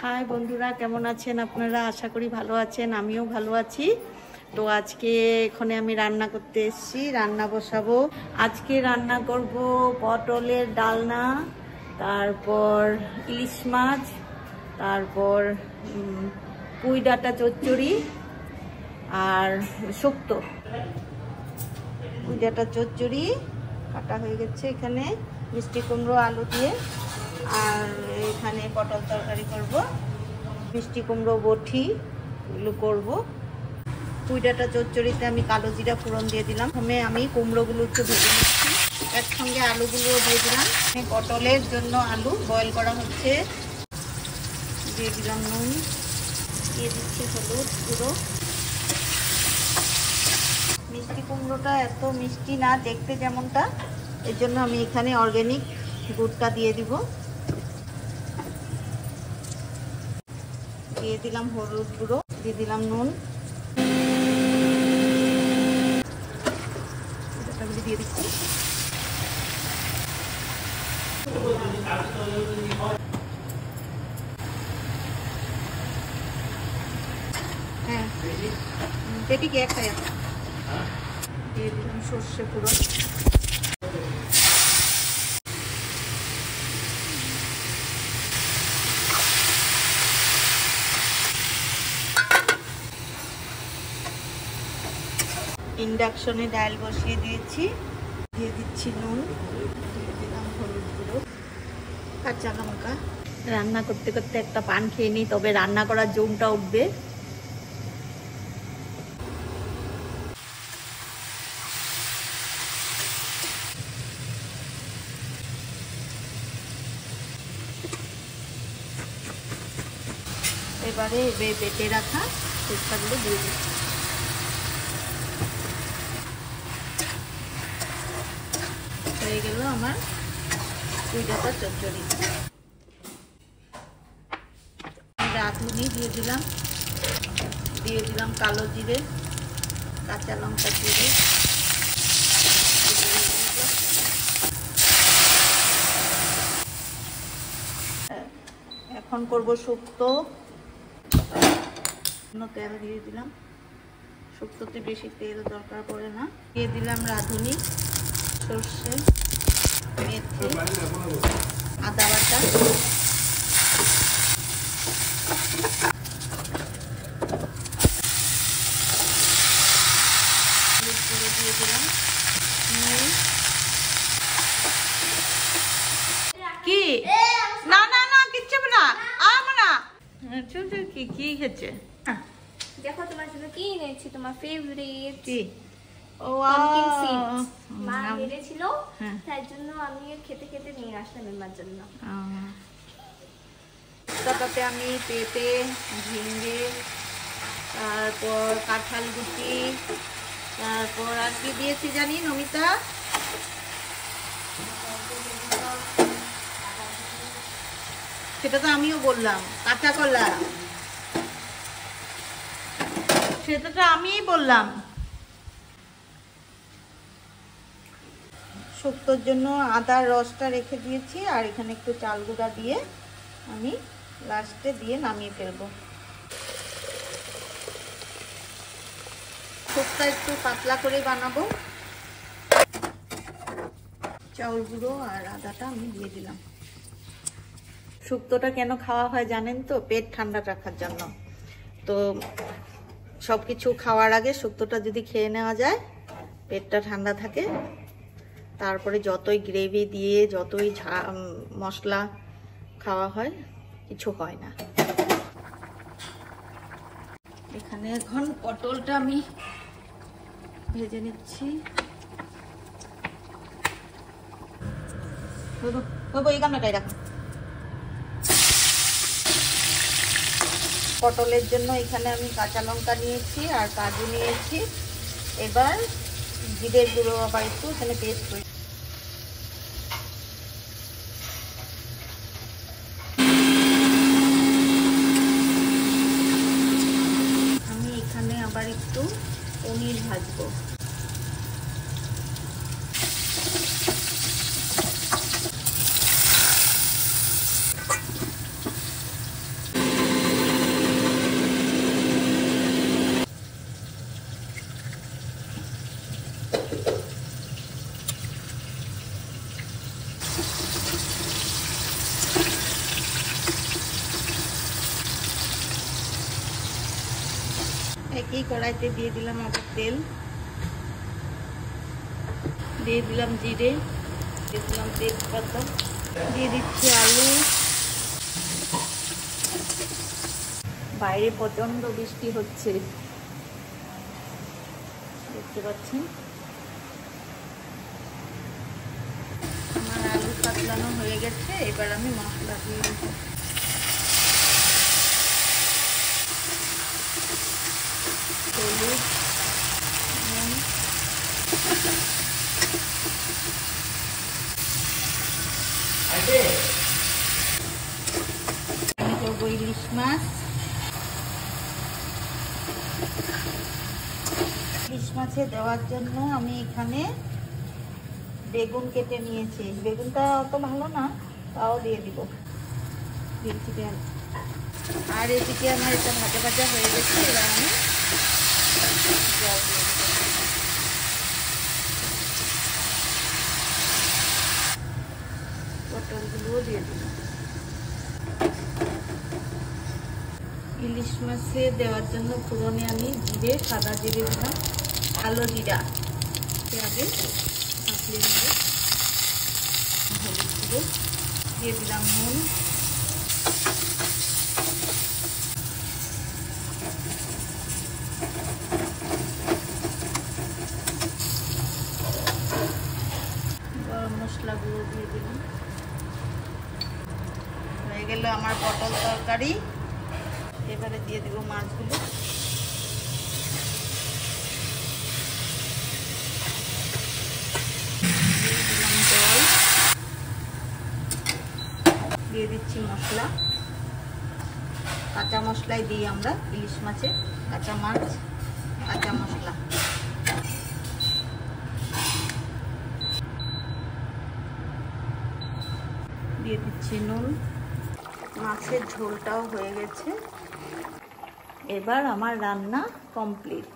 High বন্ধুরা, কেমন আছেন আপনারা? আশা করি ভালো আছেন, আমিও ভালো আছি। তো আজকে এখানে আমি রান্না করতে এসেছি, রান্না বসাবো। আজকে রান্না করব পটলের ডালনা, তারপর ইলিশ মাছ, তারপর পুঁই ডাঁটা চচ্চড়ি আর শুক্তো। পুঁই ডাঁটা চচ্চড়ি কাটা হয়ে গেছে, এখানে মিষ্টি কুমড়ো আলু দিয়ে, আর এখানে পটল তরকারি করব, মিষ্টি কুমড়ো বটি এগুলো করবো। পুঁই ডাঁটা চচ্চড়িতে আমি কালো জিরা ফোড়ন দিয়ে দিলাম। প্রথমে আমি কুমড়োগুলো একটু ভেজে নিচ্ছি, একসঙ্গে আলুগুলোও দিয়ে দিলাম। পটলের জন্য আলু বয়েল করা হচ্ছে, দিয়ে দিলাম নুন, দিয়ে দিচ্ছি হলুদ গুঁড়ো। মিষ্টি কুমড়োটা এত মিষ্টি না, দেখতে যেমনটা, এর জন্য আমি এখানে অর্গানিক গুড়টা দিয়ে দিব। দিয়ে দিলাম হলুদ গুঁড়ো, দিয়ে দিলাম নুন, দিয়ে দিচ্ছি। হ্যাঁ, পেটি কে একটা দিয়ে দিলাম সর্ষে পুরো। ইন্ডাকশনে ডাল বসিয়ে দিয়েছি, দিয়ে দিচ্ছি নুন, দিয়ে দিলাম হলুদ গুঁড়ো, কাঁচা লঙ্কা। রান্না করতে করতে একটা পান খেয়ে নিই, তবে রান্না করার জমটা উঠবে। এবারে বেটে রাখা পেস্তাগুলো দিয়ে দিচ্ছি। হয়ে গেল আমার পুঁই ডাঁটা চচ্চড়ি। রাঁধুনি দিয়ে দিলাম, দিয়ে দিলাম কালো জিরে, কাঁচা লঙ্কা জিরে। এখন করব শুক্তো। তেল দিয়ে দিলাম, শুক্তোতে বেশি তেল দরকার পড়ে না। দিয়ে দিলাম রাঁধুনি, সর্ষে, মেথি, আদা বাটা, দিয়ে দিলাম কি না না না কিচ্ছু না না কি কি খেছে। দেখো তোমার জন্য কি এনেছি, তোমার ফেভারিট কি? ও পামকিন সিডস মা এনেছিল, তাই জন্য আমি খেতে খেতে নিয়ে আসলাম এর জন্য। তাতে আমি পেঁপে, ঝিঙ্গে, তারপর কাঁঠাল গুটি, তারপর আর কি দিয়েছি জানি নমিতা, সেটা তো আমিও বললাম, কাঁচা কলা, সেটা তো আমিই বললাম। শুক্তোর জন্য আদার রসটা রেখে দিয়েছি, আর এখানে একটু চাল গুঁড়া দিয়ে আমি লাস্টে দিয়ে নামিয়ে ফেলবো। শুক্তোটা একটু পাতলা করে বানাবো। চাউল গুঁড়ো আর আদাটা আমি দিয়ে দিলাম। শুক্তোটা কেন খাওয়া হয় জানেন তো? পেট ঠান্ডা রাখার জন্য। তো সবকিছু খাওয়ার আগে শুক্তোটা যদি খেয়ে নেওয়া যায়, পেটটা ঠান্ডা থাকে। তারপরে যতই গ্রেভি দিয়ে, যতই মশলা খাওয়া হয়, কিছু হয় না। এখানে এখন পটলটা আমি ভেজে নিচ্ছি। এই গামলাটাই রাখো। পটলের জন্য এখানে আমি কাঁচা লঙ্কা নিয়েছি আর কাজু নিয়েছি। এবার জিরের গুঁড়ো আবার একটু এখানে পেস্ট করে আমি এখানে আবার একটু পনির ভাজবো। একই কড়াইতে দিয়ে দিলাম আবার তেল, দিয়ে দিলাম জিরে, দিয়ে দিলাম তেজপাতা, দিয়ে দিচ্ছি আলু। বাইরে প্রচন্ড বৃষ্টি হচ্ছে, দেখতে পাচ্ছেন। আমার আলু কাটলানো হয়ে গেছে, এবার আমি মশলা দিয়ে দেব। হলুদ, নুন, আমি করবো ইলিশ মাছ। ইলিশ মাছে দেওয়ার জন্য আমি এখানে বেগুন কেটে নিয়েছি। বেগুনটা অত ভালো না, তাও দিয়ে দিব। আর এদিকে আমার এটা ভাজা ভাজা হয়ে গেছে, এবার আমি জল দিয়ে দেব। পটলগুলোও দিয়ে দিলাম। ইলিশ মাছে দেওয়ার জন্য ফোড়নে আমি জিরে, সাদা জিরে দিলাম, কালো জিরা আগে মাখিয়ে নেব। হলুদ গুঁড়ো দিয়ে দিলাম, নুন, গরম মশলাগুলো দিয়ে দিলাম। হয়ে গেল আমার পটল তরকারি। এবারে দিয়ে দেব মাছগুলো। দিয়ে দিলাম জল, দিয়ে দিচ্ছি মশলা। কাঁচা মশলাই দিই আমরা ইলিশ মাছে, কাঁচা মাছ, কাঁচা মশলা। দিয়ে দিচ্ছি নুন। মাছের ঝোলটাও হয়ে গেছে, এবার আমার রান্না কমপ্লিট।